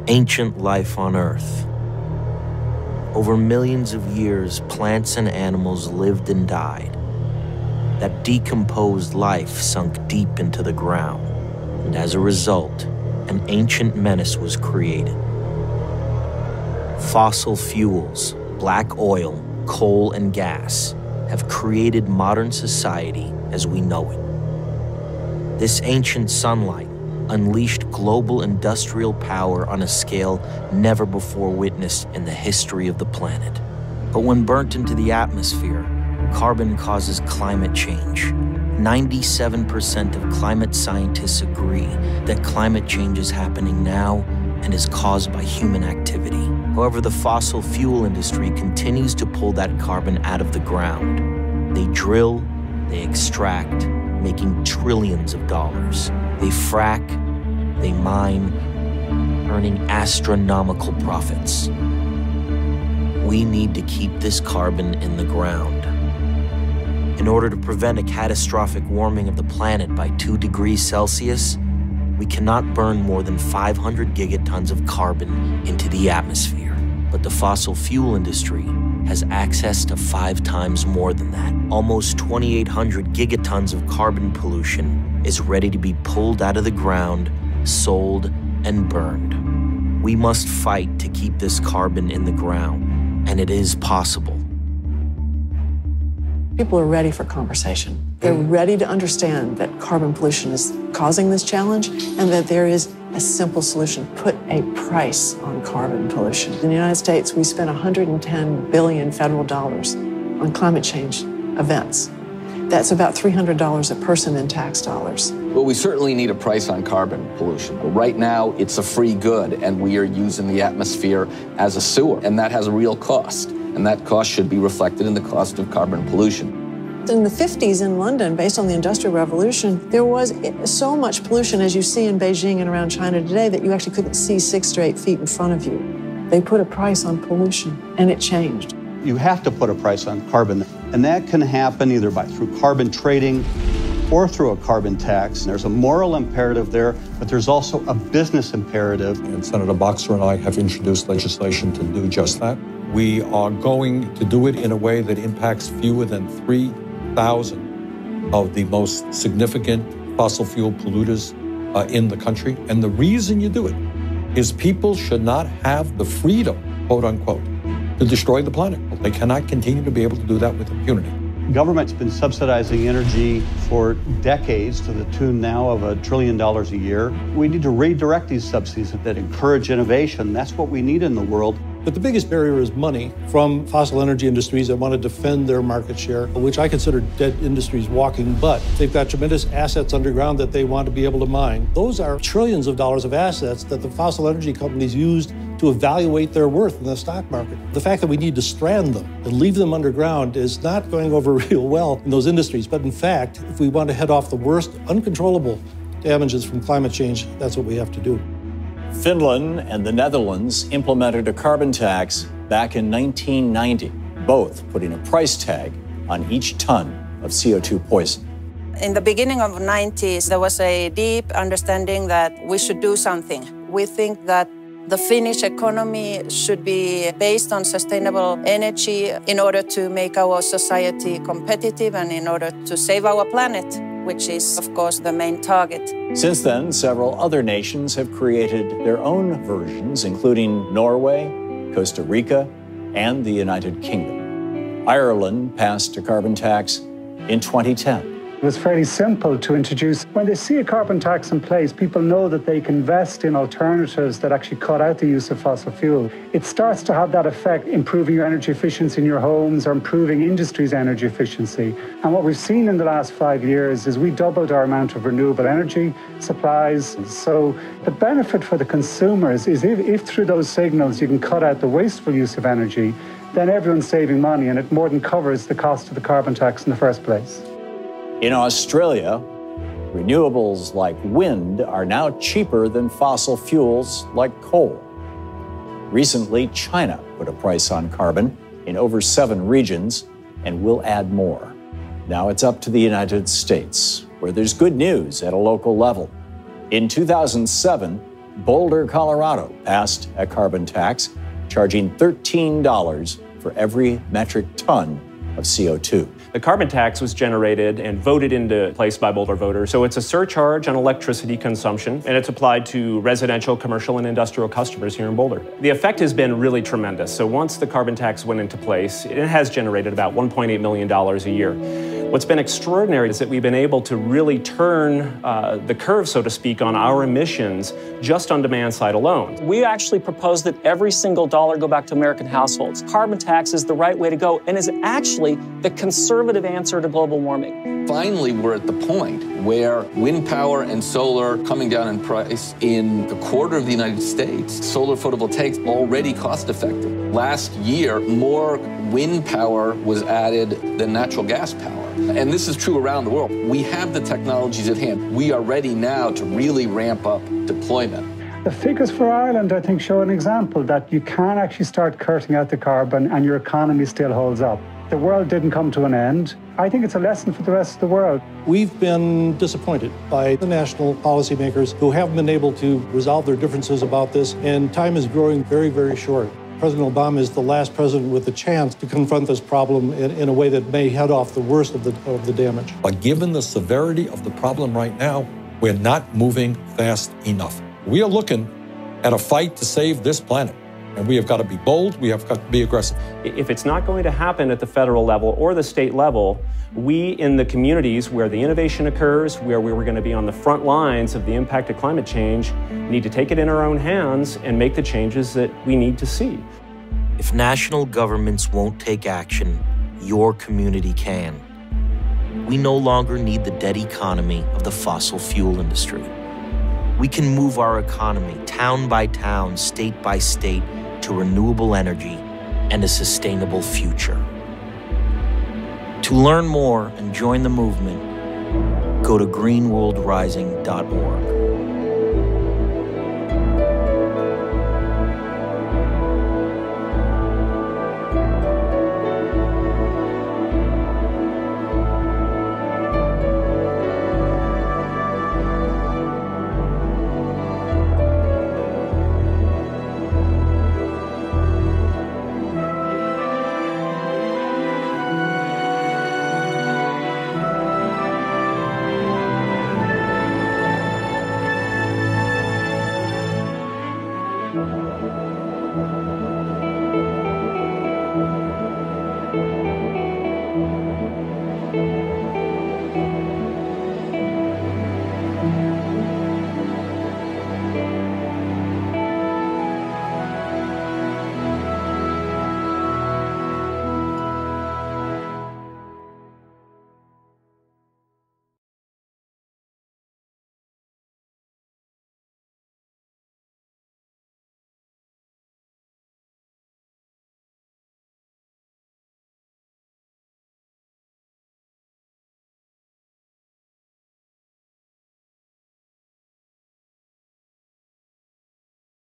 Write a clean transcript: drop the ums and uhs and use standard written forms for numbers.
Ancient life on Earth. Over millions of years, plants and animals lived and died. That decomposed life sunk deep into the ground, and as a result, an ancient menace was created. Fossil fuels, black oil, coal, and gas have created modern society as we know it. This ancient sunlight unleashed global industrial power on a scale never before witnessed in the history of the planet. But when burnt into the atmosphere, carbon causes climate change. 97% of climate scientists agree that climate change is happening now and is caused by human activity. However, the fossil fuel industry continues to pull that carbon out of the ground. They drill, they extract, making trillions of dollars. They frack, they mine, earning astronomical profits. We need to keep this carbon in the ground. In order to prevent a catastrophic warming of the planet by 2 degrees Celsius, we cannot burn more than 500 gigatons of carbon into the atmosphere. But the fossil fuel industry has access to 5 times more than that. Almost 2,800 gigatons of carbon pollution is ready to be pulled out of the ground, sold, and burned. We must fight to keep this carbon in the ground, and it is possible. People are ready for conversation. They're ready to understand that carbon pollution is causing this challenge and that there is a simple solution. Put a price on carbon pollution. In the United States, we spend $110 billion federal dollars on climate change events. That's about $300 a person in tax dollars. Well, we certainly need a price on carbon pollution. But right now, it's a free good, and we are using the atmosphere as a sewer, and that has a real cost. And that cost should be reflected in the cost of carbon pollution. In the 50s in London, based on the Industrial Revolution, there was so much pollution, as you see in Beijing and around China today, that you actually couldn't see 6 to 8 feet in front of you. They put a price on pollution, and it changed. You have to put a price on carbon, and that can happen either through carbon trading or through a carbon tax. And there's a moral imperative there, but there's also a business imperative. And Senator Boxer and I have introduced legislation to do just that. We are going to do it in a way that impacts fewer than 3,000 of the most significant fossil fuel polluters in the country. And the reason you do it is people should not have the freedom, quote unquote, to destroy the planet. They cannot continue to be able to do that with impunity. Government's been subsidizing energy for decades to the tune now of $1 trillion a year. We need to redirect these subsidies that encourage innovation. That's what we need in the world. But the biggest barrier is money from fossil energy industries that want to defend their market share, which I consider dead industries walking, but they've got tremendous assets underground that they want to be able to mine. Those are trillions of dollars of assets that the fossil energy companies used to evaluate their worth in the stock market. The fact that we need to strand them and leave them underground is not going over real well in those industries. But in fact, if we want to head off the worst uncontrollable damages from climate change, that's what we have to do. Finland and the Netherlands implemented a carbon tax back in 1990, both putting a price tag on each ton of CO2 poison. In the beginning of the 90s, there was a deep understanding that we should do something. We think that the Finnish economy should be based on sustainable energy in order to make our society competitive and in order to save our planet, which is, of course, the main target. Since then, several other nations have created their own versions, including Norway, Costa Rica, and the United Kingdom. Ireland passed a carbon tax in 2010. It was fairly simple to introduce. When they see a carbon tax in place, people know that they can invest in alternatives that actually cut out the use of fossil fuel. It starts to have that effect, improving your energy efficiency in your homes or improving industry's energy efficiency. And what we've seen in the last 5 years is we doubled our amount of renewable energy supplies. So the benefit for the consumers is if through those signals you can cut out the wasteful use of energy, then everyone's saving money and it more than covers the cost of the carbon tax in the first place. In Australia, renewables like wind are now cheaper than fossil fuels like coal. Recently, China put a price on carbon in over 7 regions and will add more. Now it's up to the United States, where there's good news at a local level. In 2007, Boulder, Colorado passed a carbon tax, charging $13 for every metric ton of CO2. The carbon tax was generated and voted into place by Boulder voters. So it's a surcharge on electricity consumption, and it's applied to residential, commercial, and industrial customers here in Boulder. The effect has been really tremendous. So once the carbon tax went into place, it has generated about $1.8 million a year. What's been extraordinary is that we've been able to really turn the curve, so to speak, on our emissions just on demand side alone. We actually propose that every single dollar go back to American households. Carbon tax is the right way to go and is actually the conservative answer to global warming. Finally, we're at the point where wind power and solar coming down in price in a quarter of the United States. Solar photovoltaics already cost effective. Last year, more wind power was added than natural gas power. And this is true around the world. We have the technologies at hand. We are ready now to really ramp up deployment. The figures for Ireland, I think, show an example that you can actually start cutting out the carbon and your economy still holds up. The world didn't come to an end. I think it's a lesson for the rest of the world. We've been disappointed by the national policymakers who haven't been able to resolve their differences about this, and time is growing very, very short. President Obama is the last president with the chance to confront this problem in a way that may head off the worst of the damage. But given the severity of the problem right now, we're not moving fast enough. We are looking at a fight to save this planet. And we have got to be bold, we have got to be aggressive. If it's not going to happen at the federal level or the state level, we in the communities where the innovation occurs, where we were going to be on the front lines of the impact of climate change, need to take it in our own hands and make the changes that we need to see. If national governments won't take action, your community can. We no longer need the dead economy of the fossil fuel industry. We can move our economy town by town, state by state, to renewable energy and a sustainable future. To learn more and join the movement, go to greenworldrising.org.